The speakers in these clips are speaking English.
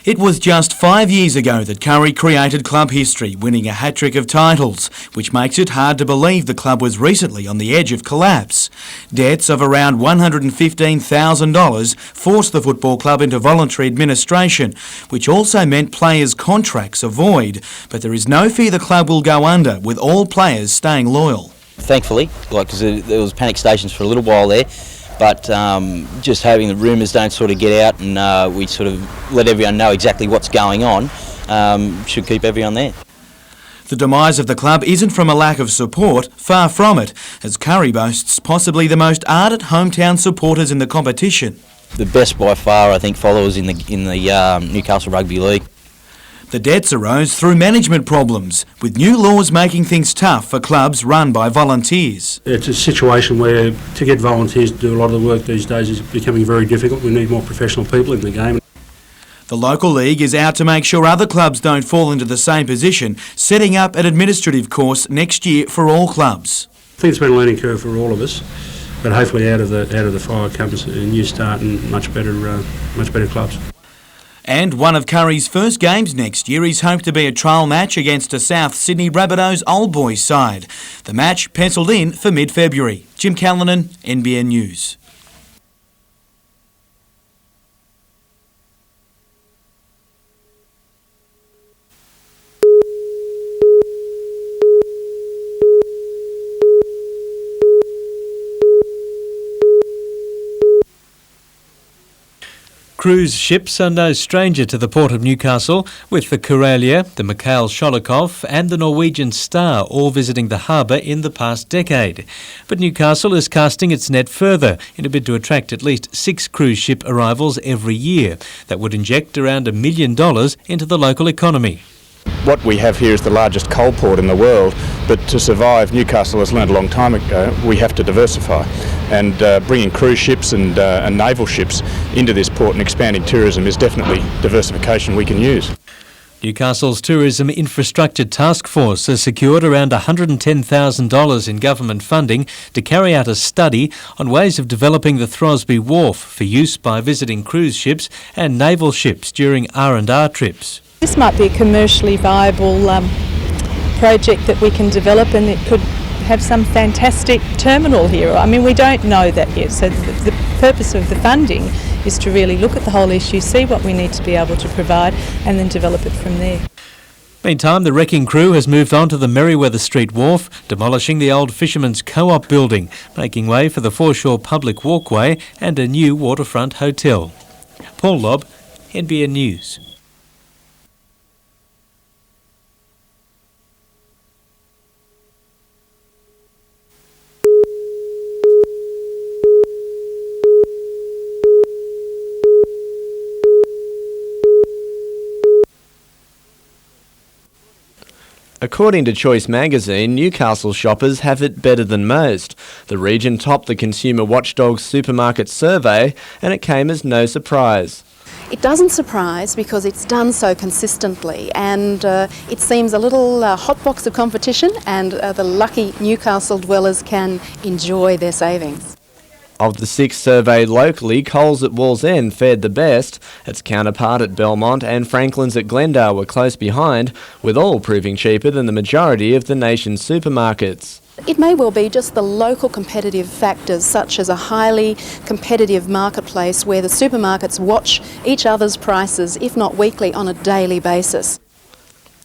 It was just 5 years ago that Curry created club history, winning a hat-trick of titles, which makes it hard to believe the club was recently on the edge of collapse. Debts of around $115,000 forced the football club into voluntary administration, which also meant players' contracts are void. But there is no fear the club will go under, with all players staying loyal. Thankfully, because there was panic stations for a little while there, but just hoping the rumours don't sort of get out and we sort of let everyone know exactly what's going on should keep everyone there. The demise of the club isn't from a lack of support, far from it, as Curry boasts possibly the most ardent hometown supporters in the competition. The best by far, I think, followers in the Newcastle Rugby League. The debts arose through management problems, with new laws making things tough for clubs run by volunteers. It's a situation where to get volunteers to do a lot of the work these days is becoming very difficult. We need more professional people in the game. The local league is out to make sure other clubs don't fall into the same position, setting up an administrative course next year for all clubs. I think it's been a learning curve for all of us, but hopefully out of the fire comes a new start and much better clubs. And one of Curry's first games next year is hoped to be a trial match against a South Sydney Rabbitohs Old Boys side. The match pencilled in for mid-February. Jim Callanan, NBN News. Cruise ships are no stranger to the port of Newcastle, with the Karelia, the Mikhail Sholokov and the Norwegian Star all visiting the harbour in the past decade. But Newcastle is casting its net further in a bid to attract at least 6 cruise ship arrivals every year. That would inject around $1 million into the local economy. What we have here is the largest coal port in the world, but to survive, Newcastle has learned a long time ago, we have to diversify. And bringing cruise ships and naval ships into this port and expanding tourism is definitely diversification we can use. Newcastle's Tourism Infrastructure Task Force has secured around $110,000 in government funding to carry out a study on ways of developing the Throsby Wharf for use by visiting cruise ships and naval ships during R&R trips. This might be a commercially viable project that we can develop, and it could have some fantastic terminal here. I mean, we don't know that yet, so the purpose of the funding is to really look at the whole issue, see what we need to be able to provide, and then develop it from there. Meantime, the wrecking crew has moved on to the Merriweather Street Wharf, demolishing the old Fisherman's Co-op building, making way for the foreshore public walkway and a new waterfront hotel. Paul Lobb, NBN News. According to Choice magazine, Newcastle shoppers have it better than most. The region topped the Consumer Watchdog Supermarket Survey, and it came as no surprise. It doesn't surprise because it's done so consistently, and it seems a little hot box of competition, and the lucky Newcastle dwellers can enjoy their savings. Of the 6 surveyed locally, Coles at Wallsend fared the best. Its counterpart at Belmont and Franklin's at Glendale were close behind, with all proving cheaper than the majority of the nation's supermarkets. It may well be just the local competitive factors, such as a highly competitive marketplace where the supermarkets watch each other's prices, if not weekly, on a daily basis.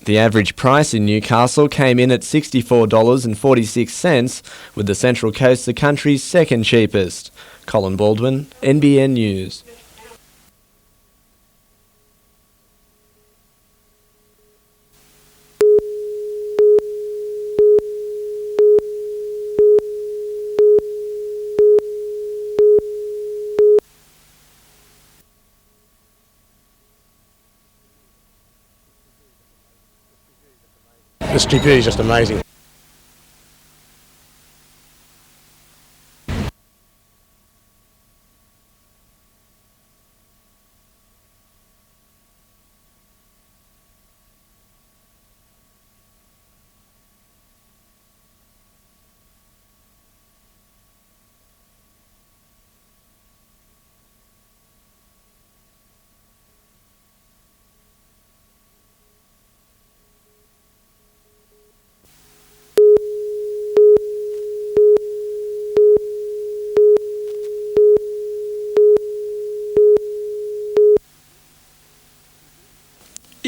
The average price in Newcastle came in at $64.46, with the Central Coast the country's second cheapest. Colin Baldwin, NBN News. The stupidity is just amazing.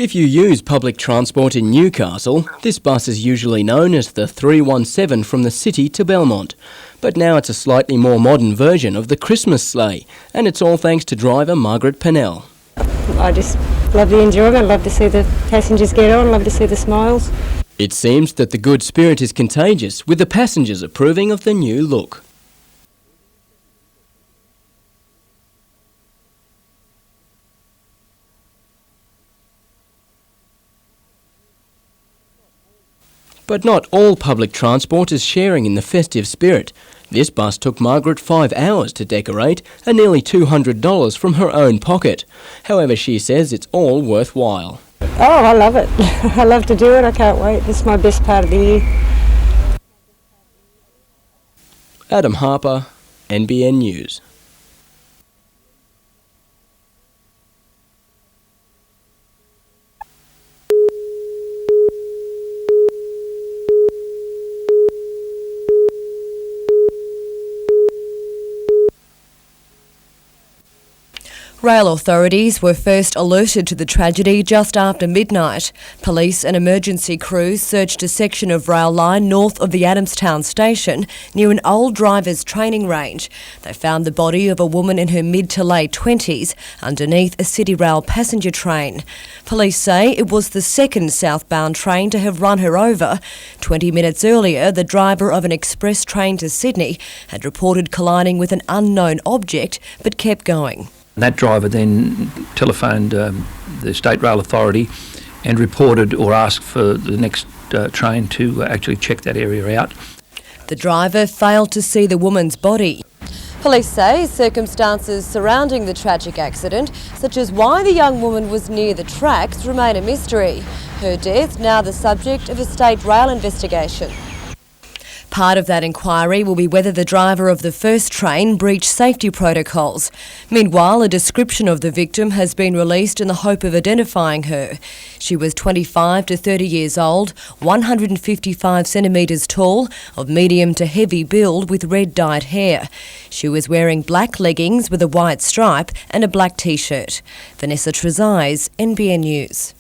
If you use public transport in Newcastle, this bus is usually known as the 317 from the city to Belmont. But now it's a slightly more modern version of the Christmas sleigh, and it's all thanks to driver Margaret Pennell. I just love the enjoyment, love to see the passengers get on, love to see the smiles. It seems that the good spirit is contagious, with the passengers approving of the new look. But not all public transport is sharing in the festive spirit. This bus took Margaret 5 hours to decorate and nearly $200 from her own pocket. However, she says it's all worthwhile. Oh, I love it. I love to do it. I can't wait. This is my best part of the year. Adam Harper, NBN News. Rail authorities were first alerted to the tragedy just after midnight. Police and emergency crews searched a section of rail line north of the Adamstown station near an old driver's training range. They found the body of a woman in her mid to late 20s underneath a City Rail passenger train. Police say it was the second southbound train to have run her over. 20 minutes earlier, the driver of an express train to Sydney had reported colliding with an unknown object but kept going. That driver then telephoned the State Rail Authority and reported or asked for the next train to actually check that area out. The driver failed to see the woman's body. Police say circumstances surrounding the tragic accident, such as why the young woman was near the tracks, remain a mystery. Her death now the subject of a State Rail investigation. Part of that inquiry will be whether the driver of the first train breached safety protocols. Meanwhile, a description of the victim has been released in the hope of identifying her. She was 25 to 30 years old, 155 centimetres tall, of medium to heavy build with red dyed hair. She was wearing black leggings with a white stripe and a black t-shirt. Vanessa Trezise, NBN News.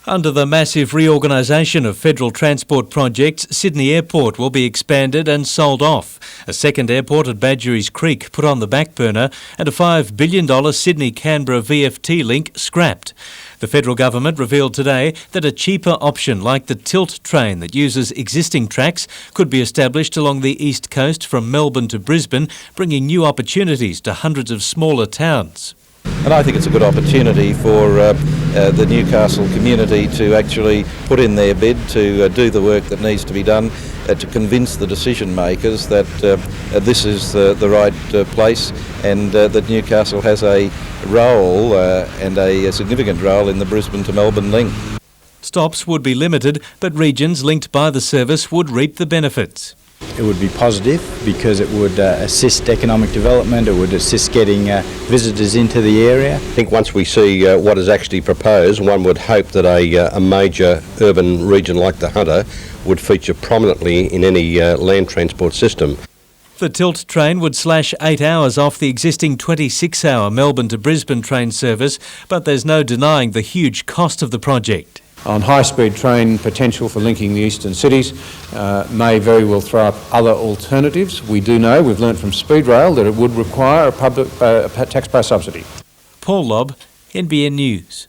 Under the massive reorganisation of federal transport projects, Sydney Airport will be expanded and sold off. A second airport at Badgerys Creek put on the back burner and a $5 billion Sydney-Canberra VFT link scrapped. The federal government revealed today that a cheaper option like the Tilt train that uses existing tracks could be established along the east coast from Melbourne to Brisbane, bringing new opportunities to hundreds of smaller towns. And I think it's a good opportunity for the Newcastle community to actually put in their bid to do the work that needs to be done to convince the decision makers that this is the right place and that Newcastle has a role and a significant role in the Brisbane to Melbourne link. Stops would be limited, but regions linked by the service would reap the benefits. It would be positive because it would assist economic development, it would assist getting visitors into the area. I think once we see what is actually proposed, one would hope that a major urban region like the Hunter would feature prominently in any land transport system. The Tilt train would slash 8 hours off the existing 26-hour Melbourne to Brisbane train service, but there's no denying the huge cost of the project. On high-speed train potential for linking the eastern cities may very well throw up other alternatives. We do know, we've learnt from Speed Rail, that it would require a public taxpayer subsidy. Paul Lobb, NBN News.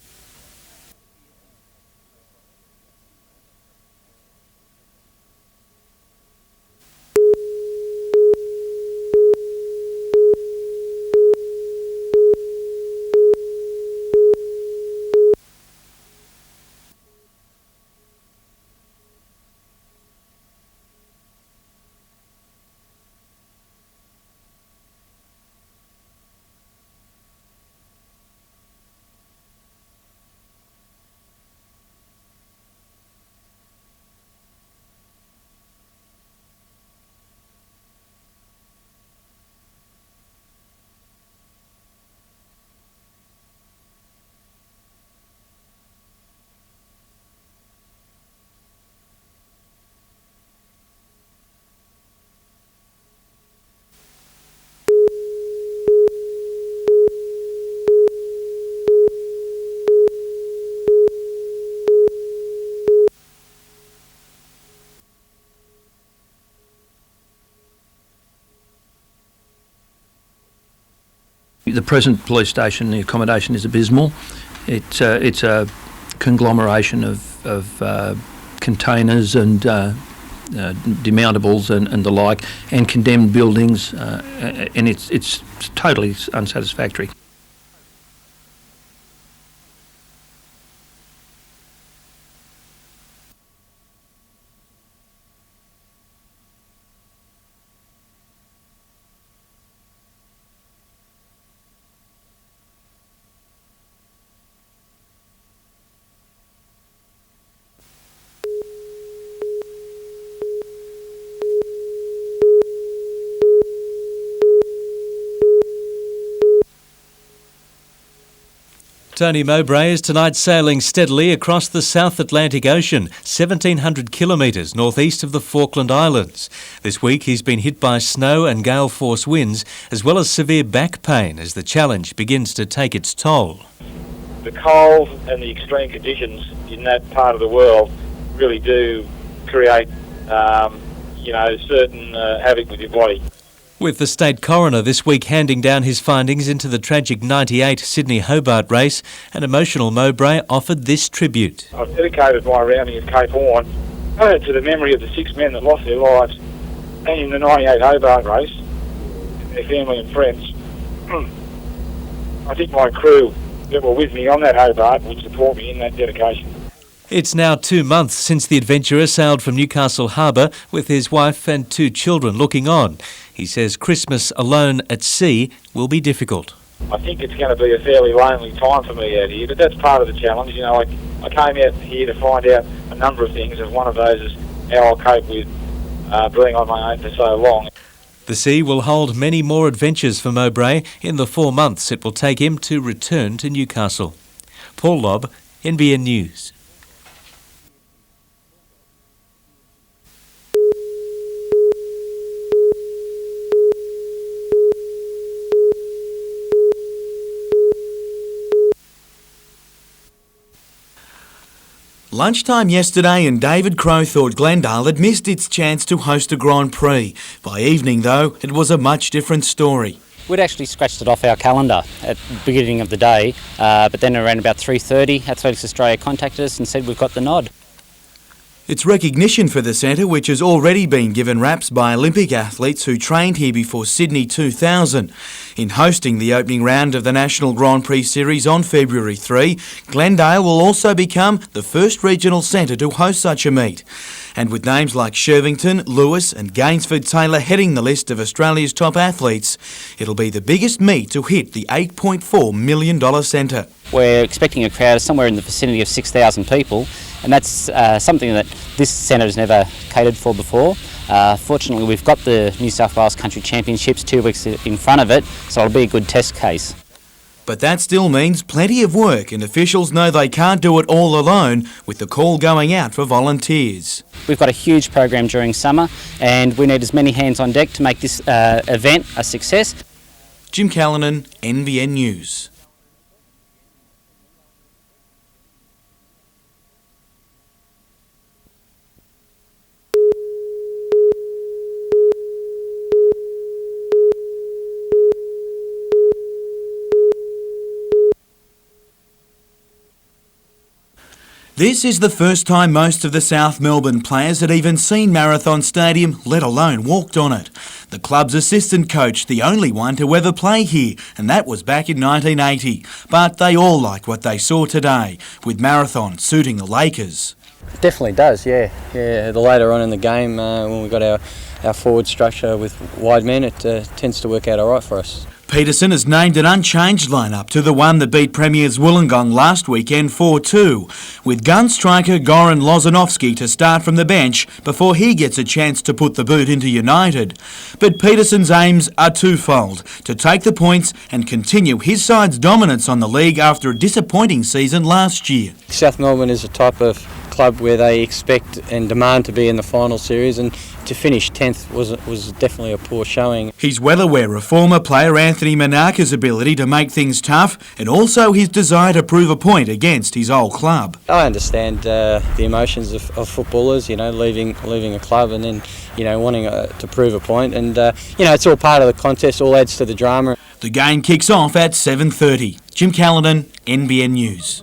The present police station, the accommodation is abysmal. It's a conglomeration of containers and demountables and the like, and condemned buildings, and it's totally unsatisfactory. Tony Mowbray is tonight sailing steadily across the South Atlantic Ocean, 1,700 kilometres northeast of the Falkland Islands. This week he's been hit by snow and gale force winds, as well as severe back pain as the challenge begins to take its toll. The cold and the extreme conditions in that part of the world really do create, certain havoc with your body. With the state coroner this week handing down his findings into the tragic 98 Sydney-Hobart race, an emotional Mowbray offered this tribute. I've dedicated my rounding of Cape Horn to the memory of the 6 men that lost their lives in the 98 Hobart race, their family and friends. I think my crew that were with me on that Hobart would support me in that dedication. It's now 2 months since the adventurer sailed from Newcastle Harbour with his wife and 2 children looking on. He says Christmas alone at sea will be difficult. I think it's going to be a fairly lonely time for me out here, but that's part of the challenge. I came out here to find out a number of things, and one of those is how I'll cope with being on my own for so long. The sea will hold many more adventures for Mowbray in the 4 months it will take him to return to Newcastle. Paul Lobb, NBN News. Lunchtime yesterday and David Crowe thought Glendale had missed its chance to host a Grand Prix. By evening though, it was a much different story. We'd actually scratched it off our calendar at the beginning of the day, but then around about 3:30, Athletics Australia contacted us and said we've got the nod. It's recognition for the centre, which has already been given raps by Olympic athletes who trained here before Sydney 2000. In hosting the opening round of the National Grand Prix Series on February 3, Glendale will also become the first regional centre to host such a meet. And with names like Shervington, Lewis and Gainsford Taylor heading the list of Australia's top athletes, it'll be the biggest meet to hit the $8.4 million centre. We're expecting a crowd somewhere in the vicinity of 6,000 people, and that's something that this centre has never catered for before. Fortunately, we've got the New South Wales Country Championships 2 weeks in front of it, so it'll be a good test case. But that still means plenty of work, and officials know they can't do it all alone, with the call going out for volunteers. We've got a huge program during summer, and we need as many hands on deck to make this event a success. Jim Callanan, NBN News. This is the first time most of the South Melbourne players had even seen Marathon Stadium, let alone walked on it. The club's assistant coach, the only one to ever play here, and that was back in 1980. But they all like what they saw today, with Marathon suiting the Lakers. It definitely does, yeah. The later on in the game, when we got our forward structure with wide men, it tends to work out all right for us. Peterson has named an unchanged lineup to the one that beat Premiers Wollongong last weekend 4-2, with gun striker Goran Lozanovski to start from the bench before he gets a chance to put the boot into United. But Peterson's aims are twofold: to take the points and continue his side's dominance on the league after a disappointing season last year. South Melbourne is a type of club where they expect and demand to be in the final series, and to finish 10th was definitely a poor showing. He's well aware of former player Anthony Manaka's ability to make things tough and also his desire to prove a point against his old club. I understand the emotions of footballers, you know, leaving a club and then, you know, wanting to prove a point, and you know, it's all part of the contest, all adds to the drama. The game kicks off at 7:30. Jim Callanan, NBN News.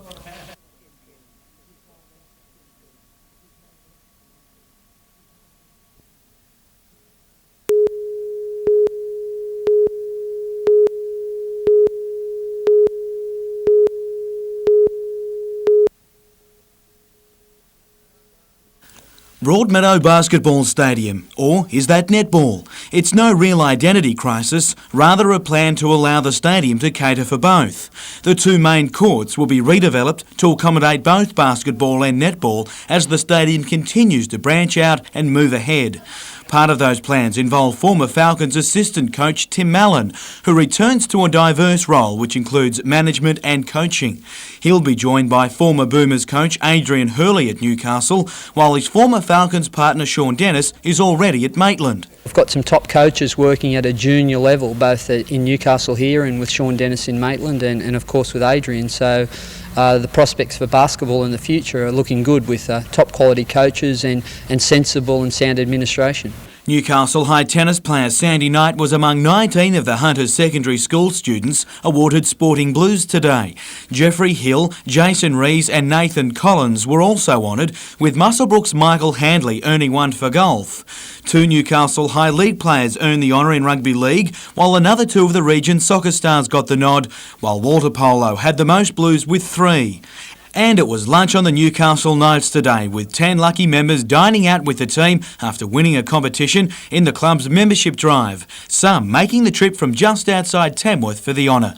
Broadmeadow Basketball Stadium, or is that netball? It's no real identity crisis, rather a plan to allow the stadium to cater for both. The two main courts will be redeveloped to accommodate both basketball and netball as the stadium continues to branch out and move ahead. Part of those plans involve former Falcons assistant coach Tim Mallon, who returns to a diverse role which includes management and coaching. He'll be joined by former Boomers coach Adrian Hurley at Newcastle, while his former Falcons partner Sean Dennis is already at Maitland. We've got some top coaches working at a junior level, both in Newcastle here and with Sean Dennis in Maitland, and of course with Adrian. So the prospects for basketball in the future are looking good with top quality coaches and sensible and sound administration. Newcastle High tennis player Sandy Knight was among 19 of the Hunters Secondary School students awarded Sporting Blues today. Jeffrey Hill, Jason Rees and Nathan Collins were also honoured, with Muswellbrook's Michael Handley earning one for golf. Two Newcastle High League players earned the honour in rugby league, while another two of the region's soccer stars got the nod, while water polo had the most blues with 3. And it was lunch on the Newcastle Notes today, with 10 lucky members dining out with the team after winning a competition in the club's membership drive, some making the trip from just outside Tamworth for the honour.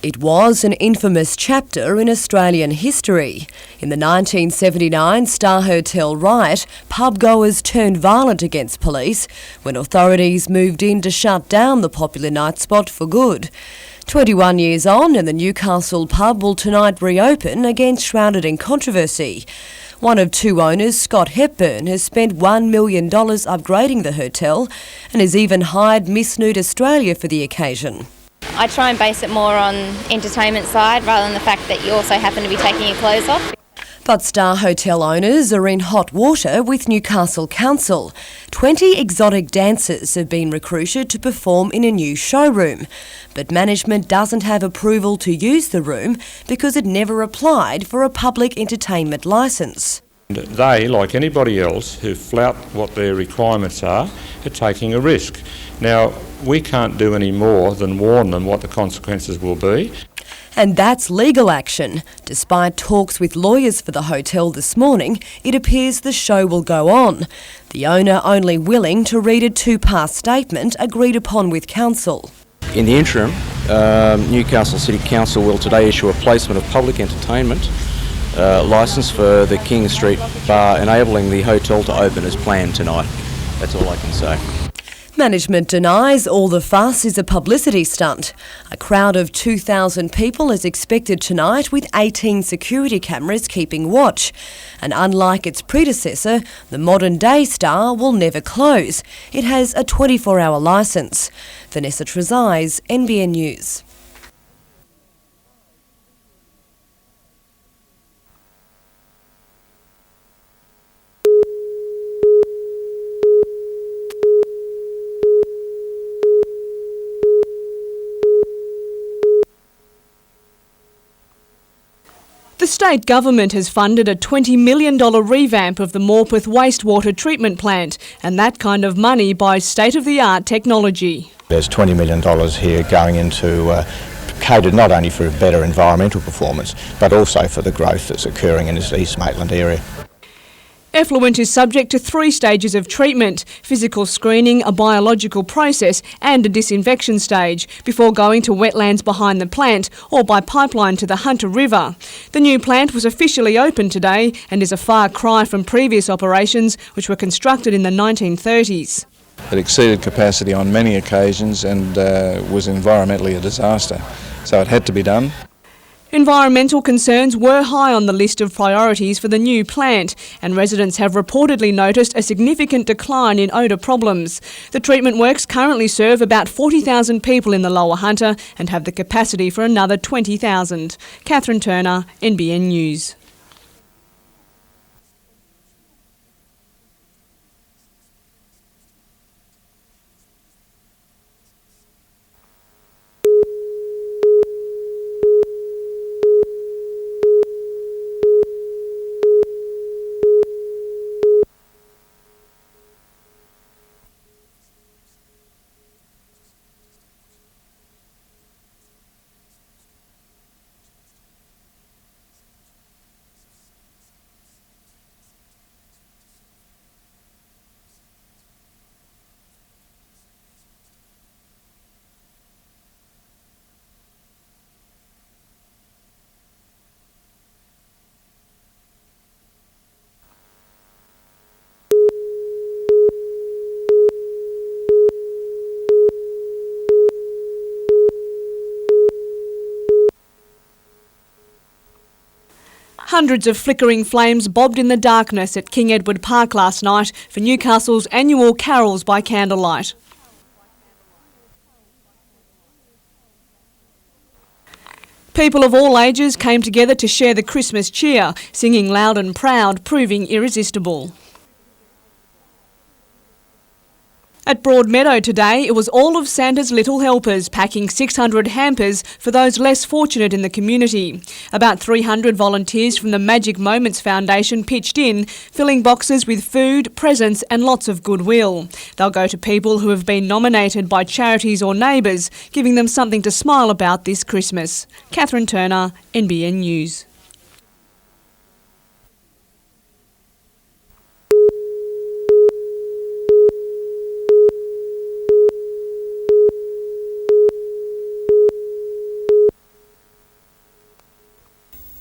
It was an infamous chapter in Australian history. In the 1979 Star Hotel riot, pubgoers turned violent against police when authorities moved in to shut down the popular night spot for good. 21 years on, and the Newcastle pub will tonight reopen, again shrouded in controversy. One of two owners, Scott Hepburn, has spent $1 million upgrading the hotel and has even hired Miss Nude Australia for the occasion. I try and base it more on entertainment side rather than the fact that you also happen to be taking your clothes off. But Star Hotel owners are in hot water with Newcastle Council. 20 exotic dancers have been recruited to perform in a new showroom. But management doesn't have approval to use the room because it never applied for a public entertainment licence. They, like anybody else who flout what their requirements are taking a risk. Now, we can't do any more than warn them what the consequences will be. And that's legal action. Despite talks with lawyers for the hotel this morning, it appears the show will go on. The owner only willing to read a two-part statement agreed upon with council. In the interim, Newcastle City Council will today issue a placement of public entertainment licence for the King Street bar, enabling the hotel to open as planned tonight. That's all I can say. Management denies all the fuss is a publicity stunt. A crowd of 2,000 people is expected tonight with 18 security cameras keeping watch. And unlike its predecessor, the modern-day Star will never close. It has a 24-hour licence. Vanessa Trezise, NBN News. The state government has funded a $20 million revamp of the Morpeth wastewater treatment plant, and that kind of money buys state-of-the-art technology. There's $20 million here going into catered not only for better environmental performance, but also for the growth that's occurring in this East Maitland area. Effluent is subject to 3 stages of treatment: physical screening, a biological process and a disinfection stage, before going to wetlands behind the plant or by pipeline to the Hunter River. The new plant was officially opened today and is a far cry from previous operations which were constructed in the 1930s. It exceeded capacity on many occasions and was environmentally a disaster, so it had to be done. Environmental concerns were high on the list of priorities for the new plant, and residents have reportedly noticed a significant decline in odour problems. The treatment works currently serve about 40,000 people in the Lower Hunter and have the capacity for another 20,000. Catherine Turner, NBN News. Hundreds of flickering flames bobbed in the darkness at King Edward Park last night for Newcastle's annual Carols by Candlelight. People of all ages came together to share the Christmas cheer, singing loud and proud, proving irresistible. At Broadmeadow today, it was all of Santa's little helpers packing 600 hampers for those less fortunate in the community. About 300 volunteers from the Magic Moments Foundation pitched in, filling boxes with food, presents and lots of goodwill. They'll go to people who have been nominated by charities or neighbours, giving them something to smile about this Christmas. Catherine Turner, NBN News.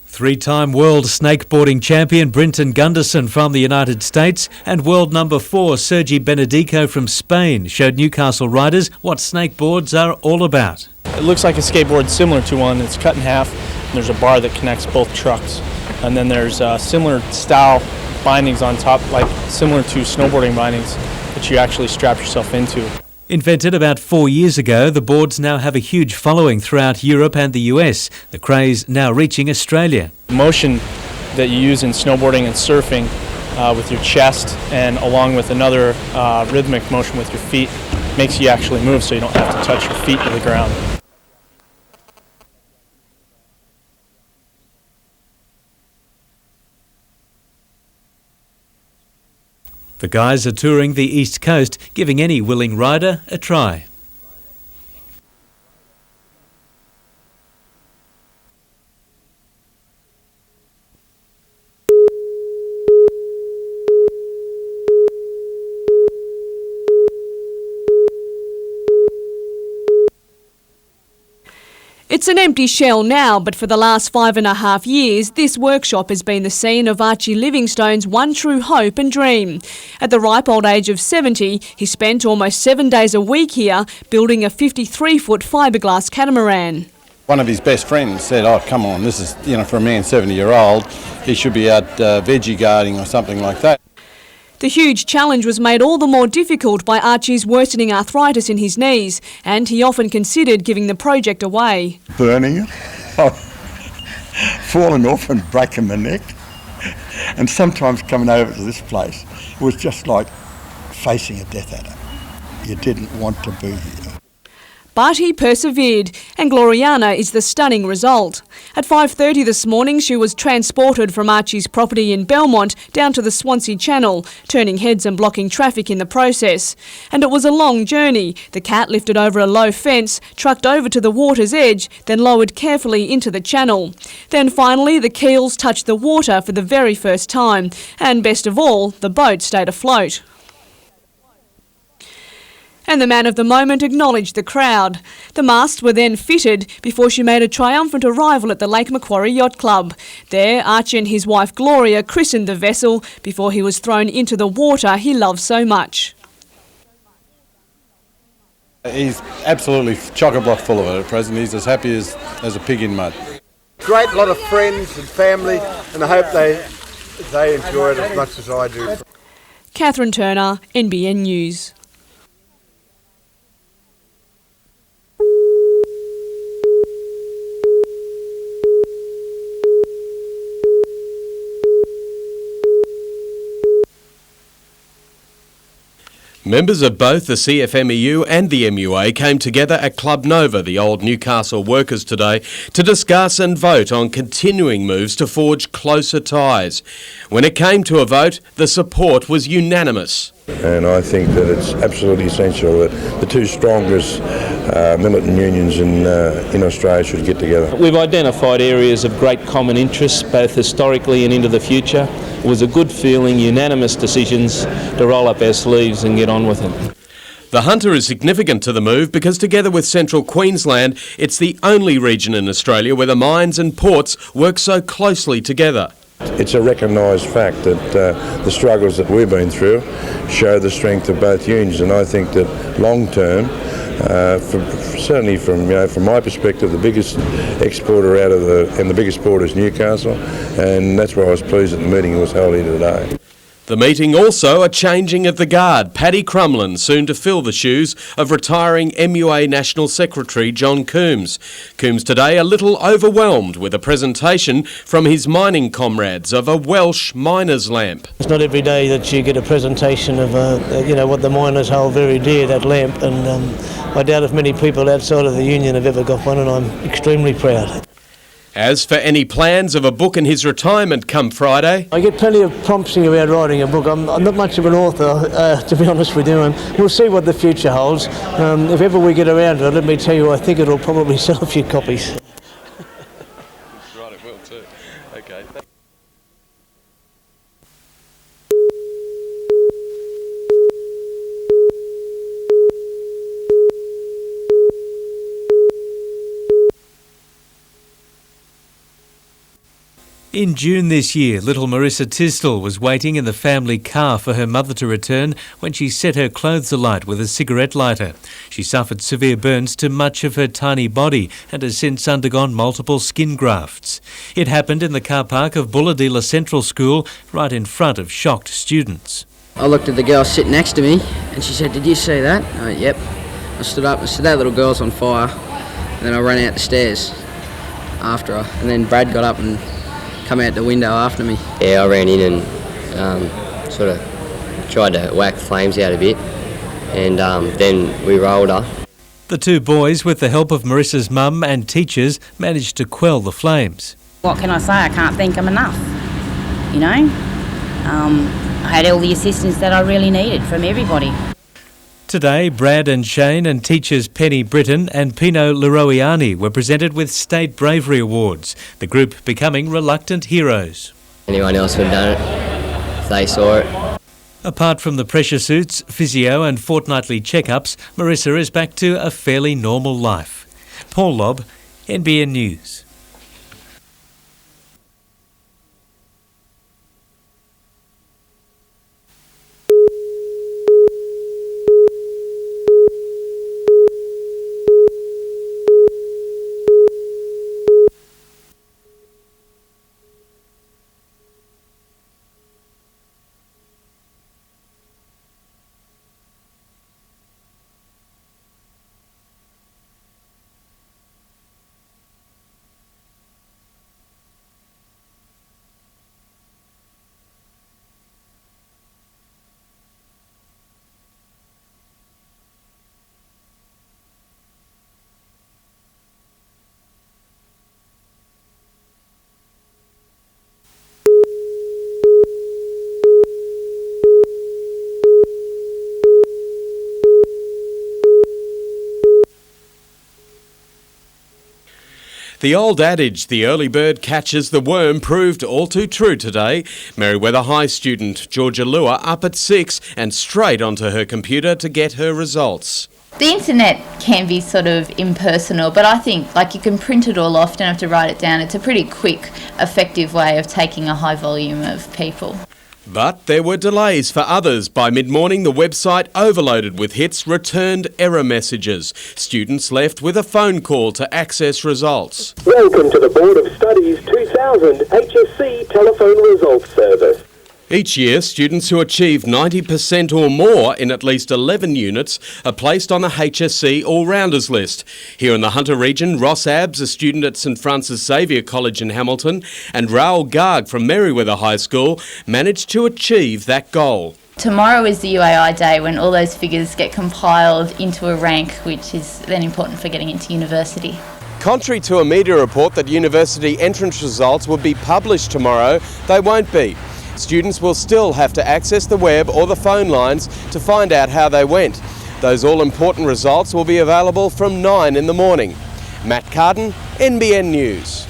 Three-time world snakeboarding champion Brinton Gunderson from the United States and world number 4 Sergi Benedico from Spain showed Newcastle riders what snakeboards are all about. It looks like a skateboard similar to one. It's cut in half and there's a bar that connects both trucks. And then there's similar style bindings on top, like similar to snowboarding bindings that you actually strap yourself into. Invented about 4 years ago, the boards now have a huge following throughout Europe and the US, the craze now reaching Australia. The motion that you use in snowboarding and surfing with your chest and along with another rhythmic motion with your feet makes you actually move so you don't have to touch your feet to the ground. The guys are touring the East Coast, giving any willing rider a try. It's an empty shell now, but for the last 5.5 years, this workshop has been the scene of Archie Livingstone's one true hope and dream. At the ripe old age of 70, he spent almost 7 days a week here building a 53-foot fiberglass catamaran. One of his best friends said, "Oh, come on, this is, for a man 70-year-old, he should be out veggie guarding or something like that." The huge challenge was made all the more difficult by Archie's worsening arthritis in his knees, and he often considered giving the project away. Burning it, falling off and breaking my neck, and sometimes coming over to this place, it was just like facing a death adder. You didn't want to be here. But he persevered, and Gloriana is the stunning result. At 5:30 this morning, she was transported from Archie's property in Belmont down to the Swansea Channel, turning heads and blocking traffic in the process. And it was a long journey. The cat lifted over a low fence, trucked over to the water's edge, then lowered carefully into the channel. Then finally, the keels touched the water for the very first time. And best of all, the boat stayed afloat. And the man of the moment acknowledged the crowd. The masts were then fitted before she made a triumphant arrival at the Lake Macquarie Yacht Club. There, Archie and his wife Gloria christened the vessel before he was thrown into the water he loves so much. He's absolutely chock-a-block full of it at present. He's as happy as a pig in mud. Great lot of friends and family, and I hope they enjoy it as much as I do. Catherine Turner, NBN News. Members of both the CFMEU and the MUA came together at Club Nova, the old Newcastle workers today, to discuss and vote on continuing moves to forge closer ties. When it came to a vote, the support was unanimous. And I think that it's absolutely essential that the two strongest militant unions in Australia should get together. We've identified areas of great common interest, both historically and into the future. It was a good feeling, unanimous decisions to roll up our sleeves and get on with it. The Hunter is significant to the move because together with Central Queensland, it's the only region in Australia where the mines and ports work so closely together. It's a recognised fact that the struggles that we've been through show the strength of both unions, and I think that long term, certainly from my perspective, the biggest exporter and the biggest port is Newcastle, and that's why I was pleased that the meeting was held here today. The meeting also a changing of the guard. Paddy Crumlin soon to fill the shoes of retiring MUA National Secretary John Coombs. Coombs today a little overwhelmed with a presentation from his mining comrades of a Welsh miner's lamp. It's not every day that you get a presentation of what the miners hold very dear, that lamp, and I doubt if many people outside of the union have ever got one, and I'm extremely proud. As for any plans of a book in his retirement come Friday, I get plenty of prompting about writing a book. I'm not much of an author, to be honest with you, and we'll see what the future holds. If ever we get around to it, let me tell you, I think it'll probably sell a few copies. Right, it will too. Okay. In June this year, little Marissa Tisdall was waiting in the family car for her mother to return when she set her clothes alight with a cigarette lighter. She suffered severe burns to much of her tiny body and has since undergone multiple skin grafts. It happened in the car park of Bulladila Central School, right in front of shocked students. I looked at the girl sitting next to me and she said, "Did you see that?" I went, "Yep." I stood up and said, "That little girl's on fire." And then I ran out the stairs after her, and then Brad got up and come out the window after me. Yeah, I ran in and sort of tried to whack flames out a bit, and then we rolled her. The two boys, with the help of Marissa's mum and teachers, managed to quell the flames. What can I say? I can't thank them enough. I had all the assistance that I really needed from everybody. Today, Brad and Shane and teachers Penny Britton and Pino Leroiani were presented with State Bravery Awards, the group becoming reluctant heroes. Anyone else would have done it if they saw it. Apart from the pressure suits, physio and fortnightly checkups, Marissa is back to a fairly normal life. Paul Lobb, NBN News. The old adage, the early bird catches the worm, proved all too true today. Meriwether High student Georgia Lua up at 6 and straight onto her computer to get her results. The internet can be sort of impersonal, but I think you can print it all off, don't have to write it down. It's a pretty quick, effective way of taking a high volume of people. But there were delays for others. By mid-morning, the website, overloaded with hits, returned error messages. Students left with a phone call to access results. Welcome to the Board of Studies 2000 HSC Telephone Results Service. Each year, students who achieve 90% or more in at least 11 units are placed on the HSC All-Rounders list. Here in the Hunter region, Ross Abbs, a student at St Francis Xavier College in Hamilton, and Raoul Garg from Meriwether High School managed to achieve that goal. Tomorrow is the UAI day when all those figures get compiled into a rank, which is then important for getting into university. Contrary to a media report that university entrance results would be published tomorrow, they won't be. Students will still have to access the web or the phone lines to find out how they went. Those all-important results will be available from 9 in the morning. Matt Carden, NBN News.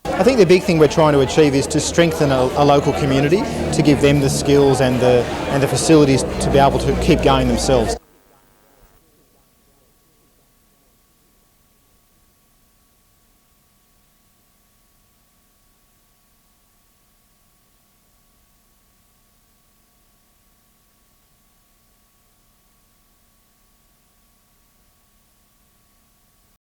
I think the big thing we're trying to achieve is to strengthen a local community, to give them the skills and the facilities to be able to keep going themselves.